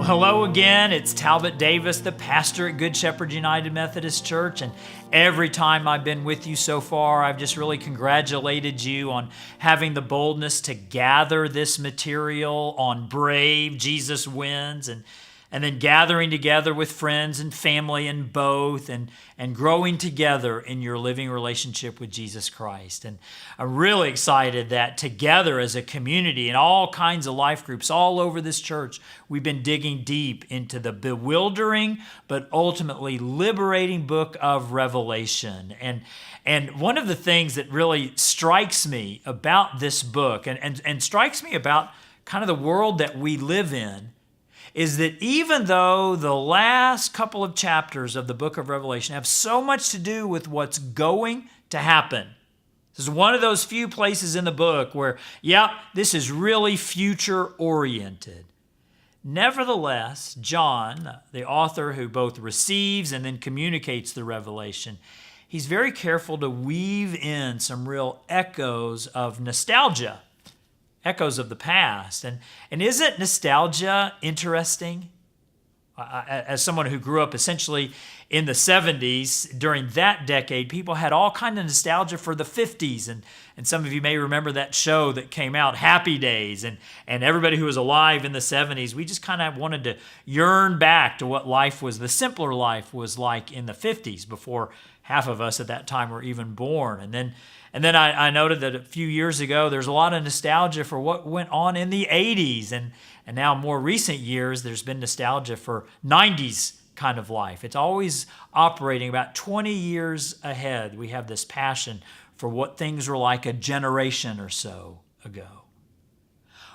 Well, hello again. It's Talbot Davis, the pastor at Good Shepherd United Methodist Church. And every time I've been with you so far, I've just really congratulated you on having the boldness to gather this material on Brave, Jesus Wins, and then gathering together with friends and family in both and growing together in your living relationship with Jesus Christ. And I'm really excited that together as a community in all kinds of life groups all over this church, we've been digging deep into the bewildering but ultimately liberating book of Revelation. And one of the things that really strikes me about this book and strikes me about kind of the world that we live in is that even though the last couple of chapters of the book of Revelation have so much to do with what's going to happen, this is one of those few places in the book where, this is really future-oriented. Nevertheless, John, the author who both receives and then communicates the revelation, he's very careful to weave in some real echoes of nostalgia. Echoes of the past. And isn't nostalgia interesting? As someone who grew up essentially in the 70s, during that decade, people had all kind of nostalgia for the 50s. And some of you may remember that show that came out, Happy Days. And everybody who was alive in the 70s, we just kind of wanted to yearn back to what life was, the simpler life was like in the 50s, before half of us at that time were even born. And then I noted that a few years ago, there's a lot of nostalgia for what went on in the 80s. And now more recent years, there's been nostalgia for 90s kind of life. It's always operating about 20 years ahead. We have this passion for what things were like a generation or so ago.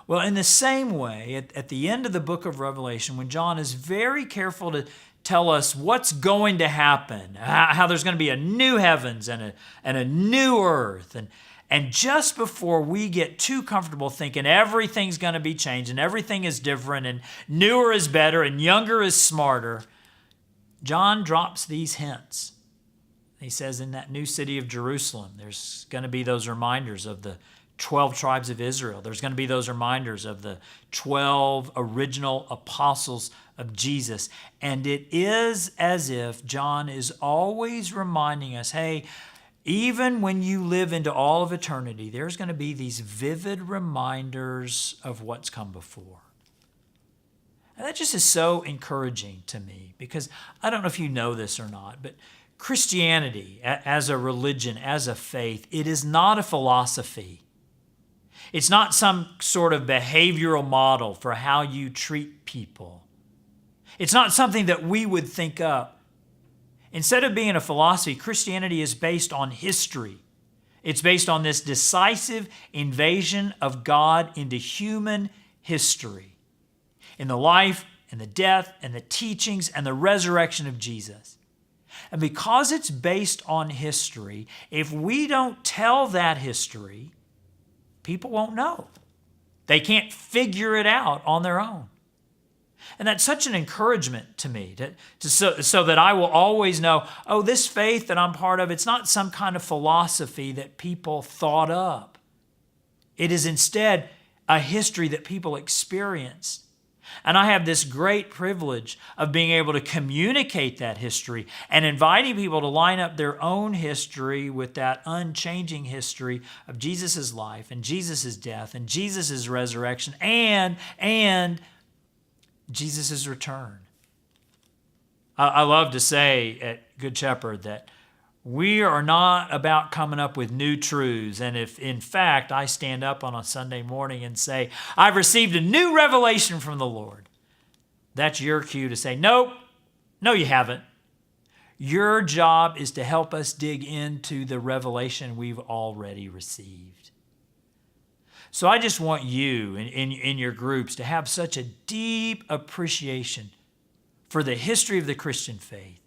Well, in the same way, at the end of the book of Revelation, when John is very careful to tell us what's going to happen, how there's going to be a new heavens and a new earth. And just before we get too comfortable thinking everything's going to be changed and everything is different and newer is better and younger is smarter, John drops these hints. He says in that new city of Jerusalem, there's going to be those reminders of the 12 tribes of Israel. There's going to be those reminders of the 12 original apostles of Jesus. And it is as if John is always reminding us, hey, even when you live into all of eternity, there's going to be these vivid reminders of what's come before. And that just is so encouraging to me, because I don't know if you know this or not, but Christianity as a religion, as a faith, it is not a philosophy. It's not some sort of behavioral model for how you treat people. It's not something that we would think up. Instead of being a philosophy, Christianity is based on history. It's based on this decisive invasion of God into human history, in the life and the death and the teachings and the resurrection of Jesus. And because it's based on history, if we don't tell that history, people won't know. They can't figure it out on their own. And that's such an encouragement to me, so that I will always know, this faith that I'm part of, it's not some kind of philosophy that people thought up. It is instead a history that people experienced. And I have this great privilege of being able to communicate that history and inviting people to line up their own history with that unchanging history of Jesus' life and Jesus' death and Jesus' resurrection and Jesus' return. I love to say at Good Shepherd that we are not about coming up with new truths. And if, in fact, I stand up on a Sunday morning and say, I've received a new revelation from the Lord, that's your cue to say, no, you haven't. Your job is to help us dig into the revelation we've already received. So I just want you in your groups to have such a deep appreciation for the history of the Christian faith,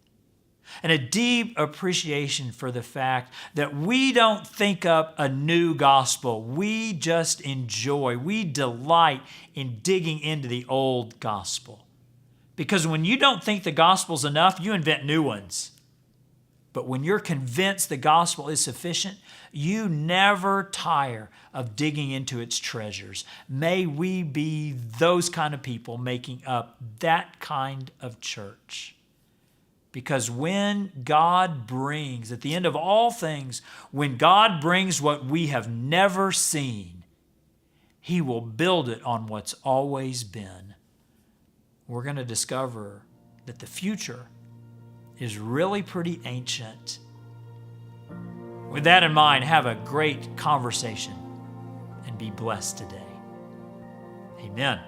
and a deep appreciation for the fact that we don't think up a new gospel. We just enjoy, we delight in digging into the old gospel. Because when you don't think the gospel's enough, you invent new ones. But when you're convinced the gospel is sufficient, you never tire of digging into its treasures. May we be those kind of people making up that kind of church. Because when God brings, at the end of all things, when God brings what we have never seen, He will build it on what's always been. We're going to discover that the future is really pretty ancient. With that in mind, have a great conversation and be blessed today. Amen.